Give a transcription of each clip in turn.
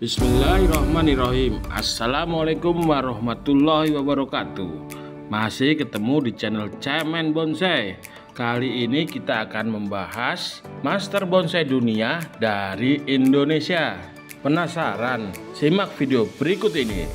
Bismillahirrahmanirrahim. Assalamualaikum warahmatullahi wabarakatuh. Masih ketemu di channel Cemen Bonsai. Kali ini kita akan membahas master bonsai dunia dari Indonesia. Penasaran? Simak video berikut ini.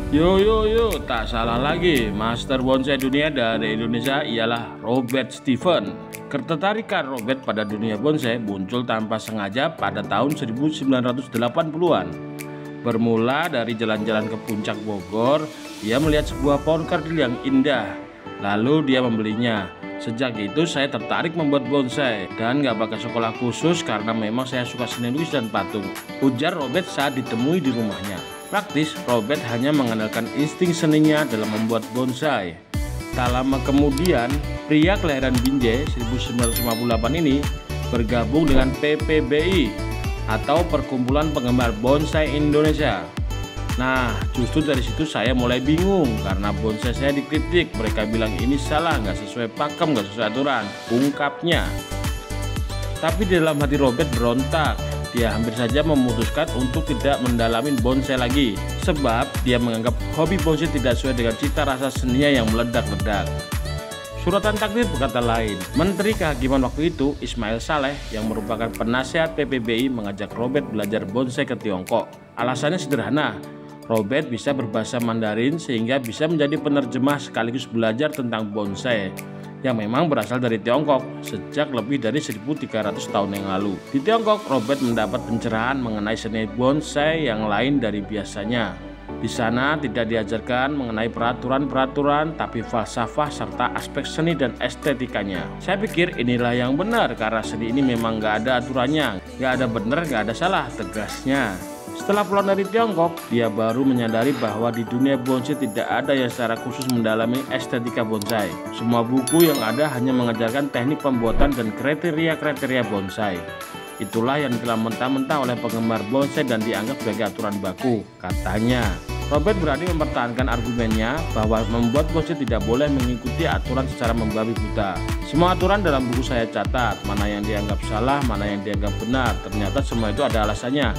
Yo, tak salah lagi, master bonsai dunia dari Indonesia ialah Robert Steven. Ketertarikan Robert pada dunia bonsai muncul tanpa sengaja pada tahun 1980-an. Bermula dari jalan-jalan ke puncak Bogor, dia melihat sebuah pohon kardil yang indah. Lalu dia membelinya. Sejak itu saya tertarik membuat bonsai dan gak pakai sekolah khusus karena memang saya suka seni lukis dan patung, ujar Robert saat ditemui di rumahnya. Praktis, Robert hanya mengandalkan insting seninya dalam membuat bonsai. Tak lama kemudian, pria kelahiran Binjai 1958 ini bergabung dengan PPBI atau Perkumpulan Penggemar Bonsai Indonesia. Nah, justru dari situ saya mulai bingung karena bonsai saya dikritik. Mereka bilang ini salah, nggak sesuai pakem, nggak sesuai aturan, ungkapnya. Tapi di dalam hati Robert berontak. Dia hampir saja memutuskan untuk tidak mendalami bonsai lagi, sebab dia menganggap hobi bonsai tidak sesuai dengan cita rasa seninya yang meledak-ledak. Suratan takdir berkata lain. Menteri Kehakiman waktu itu, Ismail Saleh, yang merupakan penasihat PPBI, mengajak Robert belajar bonsai ke Tiongkok. Alasannya sederhana, Robert bisa berbahasa Mandarin sehingga bisa menjadi penerjemah sekaligus belajar tentang bonsai yang memang berasal dari Tiongkok sejak lebih dari 1300 tahun yang lalu. Di Tiongkok, Robert mendapat pencerahan mengenai seni bonsai yang lain dari biasanya. Di sana tidak diajarkan mengenai peraturan-peraturan, tapi falsafah serta aspek seni dan estetikanya. Saya pikir inilah yang benar karena seni ini memang gak ada aturannya, gak ada benar, gak ada salah, tegasnya. Setelah pulang dari Tiongkok, dia baru menyadari bahwa di dunia bonsai tidak ada yang secara khusus mendalami estetika bonsai. Semua buku yang ada hanya mengajarkan teknik pembuatan dan kriteria-kriteria bonsai. Itulah yang telah mentah-mentah oleh penggemar bonsai dan dianggap sebagai aturan baku, katanya. Robert berani mempertahankan argumennya bahwa membuat bonsai tidak boleh mengikuti aturan secara membabi buta. Semua aturan dalam buku saya catat, mana yang dianggap salah, mana yang dianggap benar. Ternyata semua itu ada alasannya,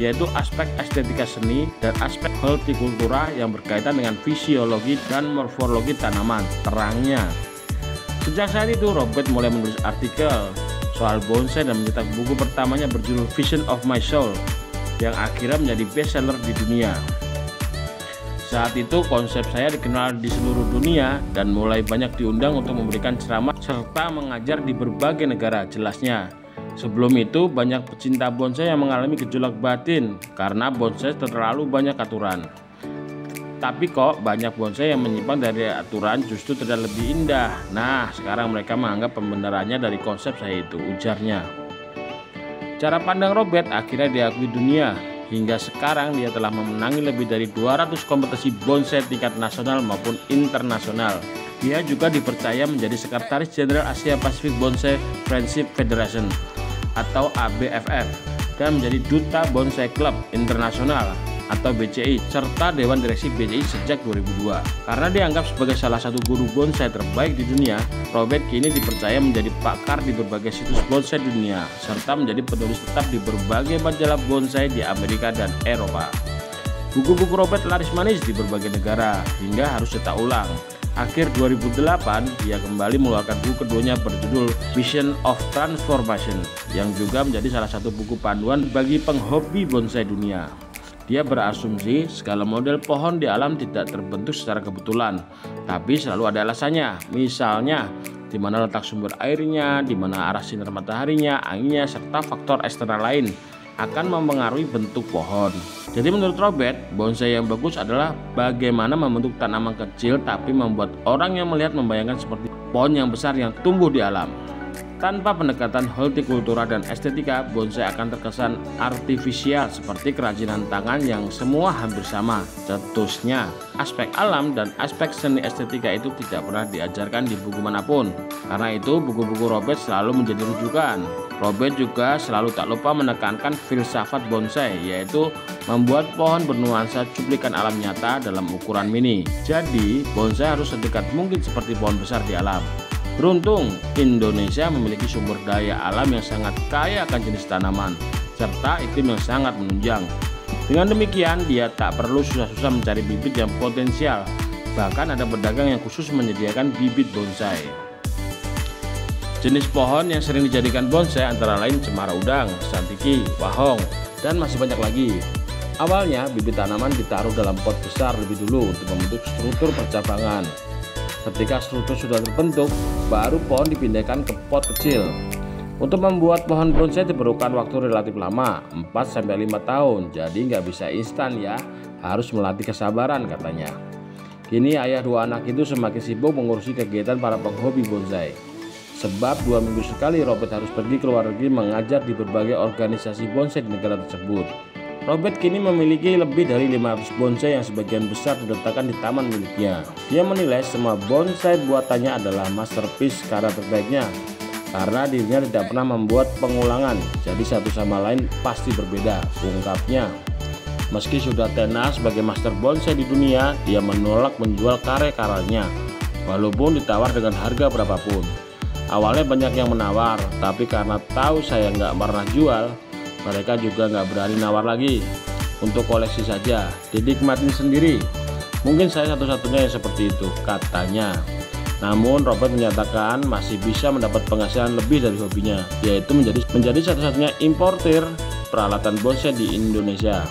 yaitu aspek estetika seni dan aspek hortikultura yang berkaitan dengan fisiologi dan morfologi tanaman, terangnya. Sejak saat itu Robert mulai menulis artikel soal bonsai dan mencetak buku pertamanya berjudul Vision of My Soul yang akhirnya menjadi bestseller di dunia. Saat itu konsep saya dikenal di seluruh dunia dan mulai banyak diundang untuk memberikan ceramah serta mengajar di berbagai negara, jelasnya. Sebelum itu banyak pecinta bonsai yang mengalami gejolak batin karena bonsai terlalu banyak aturan. Tapi kok banyak bonsai yang menyimpang dari aturan justru terlihat lebih indah. Nah, sekarang mereka menganggap pembenarannya dari konsep saya itu, ujarnya. Cara pandang Robert akhirnya diakui dunia. Hingga sekarang dia telah memenangi lebih dari 200 kompetisi bonsai tingkat nasional maupun internasional. Dia juga dipercaya menjadi Sekretaris Jenderal Asia Pacific Bonsai Friendship Federation atau ABFF dan menjadi Duta Bonsai Club Internasional atau BCI serta Dewan Direksi BCI sejak 2002. Karena dianggap sebagai salah satu guru bonsai terbaik di dunia, Robert kini dipercaya menjadi pakar di berbagai situs bonsai dunia serta menjadi penulis tetap di berbagai majalah bonsai di Amerika dan Eropa. Buku-buku Robert laris manis di berbagai negara hingga harus cetak ulang. Akhir 2008, dia kembali mengeluarkan buku keduanya berjudul Vision of Transformation yang juga menjadi salah satu buku panduan bagi penghobi bonsai dunia. Dia berasumsi segala model pohon di alam tidak terbentuk secara kebetulan, tapi selalu ada alasannya. Misalnya, di mana letak sumber airnya, di mana arah sinar mataharinya, anginnya, serta faktor eksternal lain akan mempengaruhi bentuk pohon. Jadi menurut Robert, bonsai yang bagus adalah bagaimana membentuk tanaman kecil tapi membuat orang yang melihat membayangkan seperti pohon yang besar yang tumbuh di alam. Tanpa pendekatan hortikultura dan estetika, bonsai akan terkesan artifisial seperti kerajinan tangan yang semua hampir sama. Cetusnya, aspek alam dan aspek seni estetika itu tidak pernah diajarkan di buku manapun. Karena itu, buku-buku Robert selalu menjadi rujukan. Robert juga selalu tak lupa menekankan filsafat bonsai, yaitu membuat pohon bernuansa cuplikan alam nyata dalam ukuran mini. Jadi, bonsai harus sedekat mungkin seperti pohon besar di alam. Beruntung, Indonesia memiliki sumber daya alam yang sangat kaya akan jenis tanaman, serta iklim yang sangat menunjang. Dengan demikian, dia tak perlu susah-susah mencari bibit yang potensial. Bahkan ada pedagang yang khusus menyediakan bibit bonsai. Jenis pohon yang sering dijadikan bonsai antara lain cemara udang, santiki, wahong, dan masih banyak lagi. Awalnya, bibit tanaman ditaruh dalam pot besar lebih dulu untuk membentuk struktur percabangan. Ketika struktur sudah terbentuk, baru pohon dipindahkan ke pot kecil. Untuk membuat pohon bonsai diperlukan waktu relatif lama, 4-5 tahun. Jadi nggak bisa instan ya, harus melatih kesabaran katanya. Kini ayah dua anak itu semakin sibuk mengurusi kegiatan para penghobi bonsai. Sebab 2 minggu sekali Robert harus pergi ke luar negeri mengajar di berbagai organisasi bonsai di negara tersebut. Robert kini memiliki lebih dari 500 bonsai yang sebagian besar diletakkan di taman miliknya. Dia menilai semua bonsai buatannya adalah masterpiece karya terbaiknya, karena dirinya tidak pernah membuat pengulangan, jadi satu sama lain pasti berbeda, ungkapnya. Meski sudah tenar sebagai master bonsai di dunia, dia menolak menjual karya-karyanya, walaupun ditawar dengan harga berapapun. Awalnya banyak yang menawar, tapi karena tahu saya nggak pernah jual, mereka juga nggak berani nawar lagi. Untuk koleksi saja, dinikmatin sendiri. Mungkin saya satu-satunya yang seperti itu, katanya. Namun Robert menyatakan masih bisa mendapat penghasilan lebih dari hobinya, yaitu menjadi satu-satunya importir peralatan bonsai di Indonesia.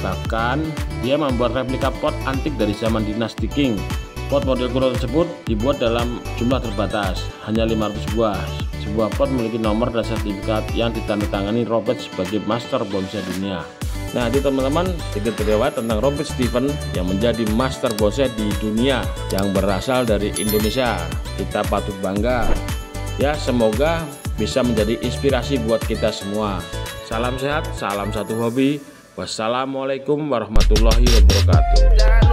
Bahkan dia membuat replika pot antik dari zaman dinasti Qing. Pot model kuno tersebut dibuat dalam jumlah terbatas, hanya 500 buah. Sebuah pot memiliki nomor dan sertifikat yang ditandatangani Robert sebagai master bonsai dunia. Nah, itu teman-teman, sedikit riwayat tentang Robert Stephen yang menjadi master bonsai di dunia yang berasal dari Indonesia. Kita patut bangga. Ya, semoga bisa menjadi inspirasi buat kita semua. Salam sehat, salam satu hobi. Wassalamualaikum warahmatullahi wabarakatuh.